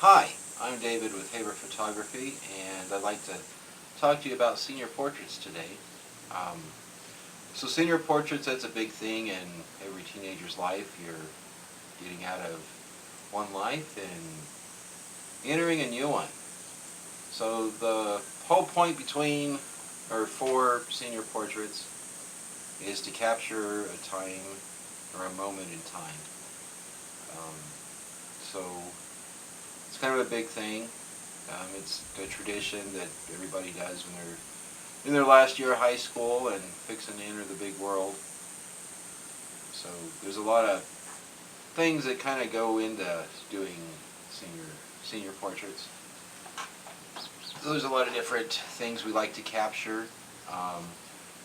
Hi, I'm David with Haber Photography, and I'd like to talk to you about senior portraits today. Um, Senior portraits, that's a big thing in every teenager's life. You're getting out of one life and entering a new one. So the whole point for senior portraits is to capture a time or a moment in time. Um, so it's kind of a big thing. It's a tradition that everybody does when they're in their last year of high school and fixing to enter the big world. So there's a lot of things that kind of go into doing senior portraits. So there's a lot of different things we like to capture. Um,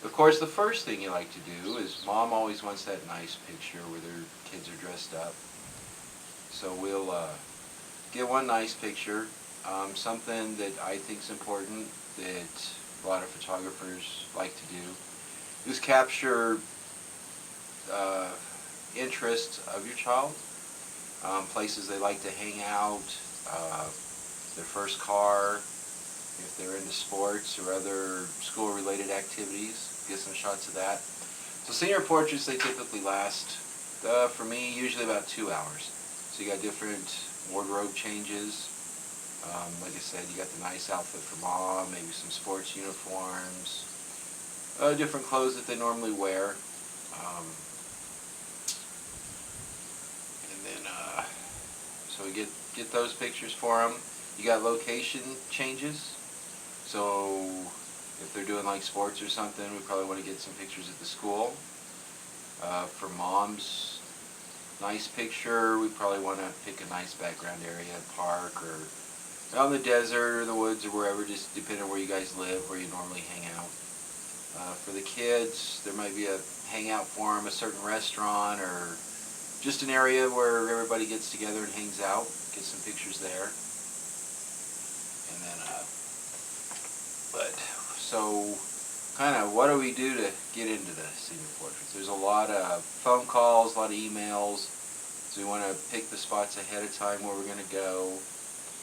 of course, the first thing you like to do is mom always wants that nice picture where their kids are dressed up. So we'll get one nice picture. Something that I think is important that a lot of photographers like to do is capture uh, interests of your child, places they like to hang out, uh, their first car, if they're into sports or other school-related activities, get some shots of that. So senior portraits, they typically last, for me, usually about 2 hours. So you got different wardrobe changes. Like I said, you got the nice outfit for mom, maybe some sports uniforms, different clothes that they normally wear. Um, and then, so we get those pictures for them. You got location changes. So if they're doing like sports or something, we probably want to get some pictures at the school. For mom's nice picture, we probably want to pick a nice background area, park or out in the desert or the woods or wherever, just depending on where you guys live, where you normally hang out. For the kids, there might be a hangout for them, a certain restaurant or just an area where everybody gets together and hangs out. Get some pictures there. And then, but, so, kind of what do we do to get into the senior portraits? There's a lot of phone calls, a lot of emails. So we want to pick the spots ahead of time where we're going to go.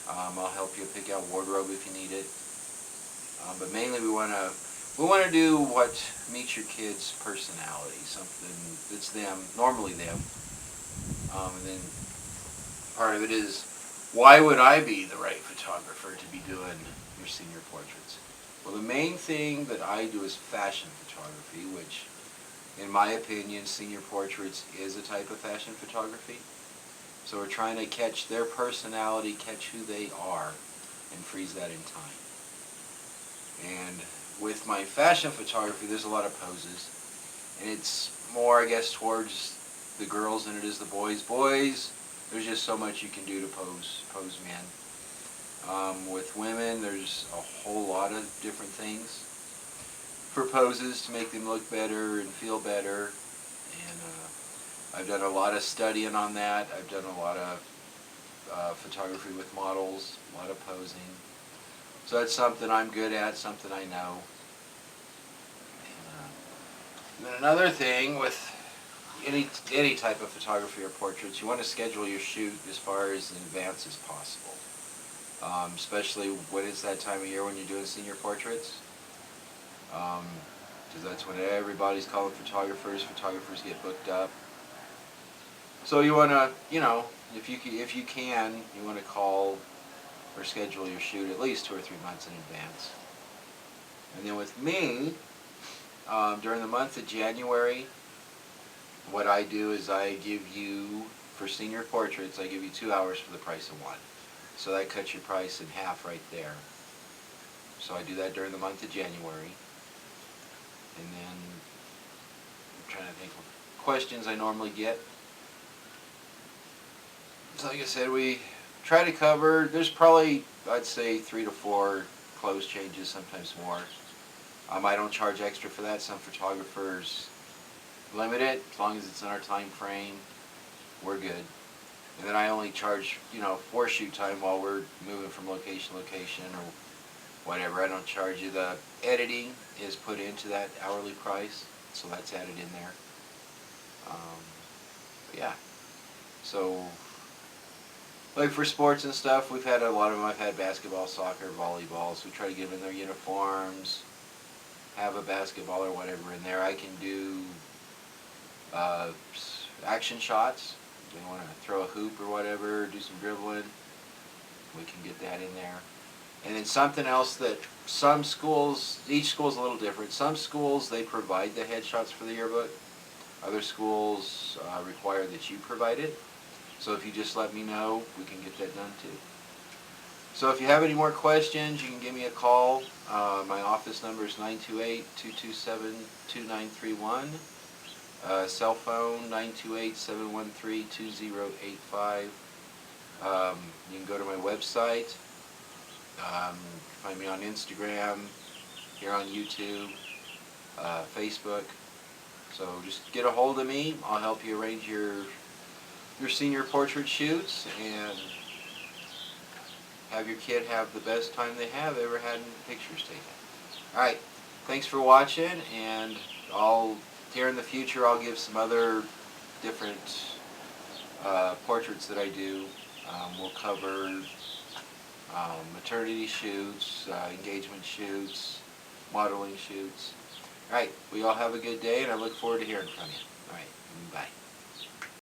I'll help you pick out wardrobe if you need it. But mainly we want to do what meets your kid's personality, something that's them, normally them. And then part of it is, why would I be the right photographer to be doing your senior portraits? Well, the main thing that I do is fashion photography, which, in my opinion, senior portraits is a type of fashion photography. So we're trying to catch their personality, catch who they are, and freeze that in time. And with my fashion photography, there's a lot of poses. And it's more, I guess, towards the girls than it is the boys. Boys, there's just so much you can do to pose men. With women, there's a whole lot of different things for poses to make them look better and feel better. And I've done a lot of studying on that. I've done a lot of photography with models, a lot of posing. So that's something I'm good at, something I know. And then another thing with any type of photography or portraits, you want to schedule your shoot as far as in advance as possible. Especially when it's that time of year when you're doing senior portraits. Because that's when everybody's calling photographers. Photographers get booked up. So you want to, if you can, you want to call or schedule your shoot at least 2 or 3 months in advance. And then with me, during the month of January, what I do is I give you, for senior portraits, I give you 2 hours for the price of one. So that cuts your price in half right there. So I do that during the month of January. And then I'm trying to think of questions I normally get. So like I said, we try to cover, there's probably, I'd say, 3 to 4 clothes changes, sometimes more. I don't charge extra for that. Some photographers limit it. As long as it's in our time frame, we're good. And then I only charge, for shoot time while we're moving from location to location or whatever. I don't charge you. The editing is put into that hourly price, so that's added in there. But yeah. So Like for sports and stuff, we've had a lot of them. I've had basketball, soccer, volleyball. So we try to get them in their uniforms, have a basketball or whatever in there. I can do action shots. If they want to throw a hoop or whatever, do some dribbling, we can get that in there. And then something else that some schools, each school's a little different. Some schools, they provide the headshots for the yearbook. Other schools require that you provide it. So if you just let me know, we can get that done too. So if you have any more questions, you can give me a call. My office number is 928-227-2931. Cell phone 928-713-2085. You can go to my website. Find me on Instagram, here on YouTube, Facebook. So just get a hold of me. I'll help you arrange your senior portrait shoots and have your kid have the best time they have ever had in pictures taken. Alright, thanks for watching, and here in the future I'll give some other different portraits that I do. We'll cover maternity shoots, engagement shoots, modeling shoots. Alright, we all have a good day, and I look forward to hearing from you. Alright, bye.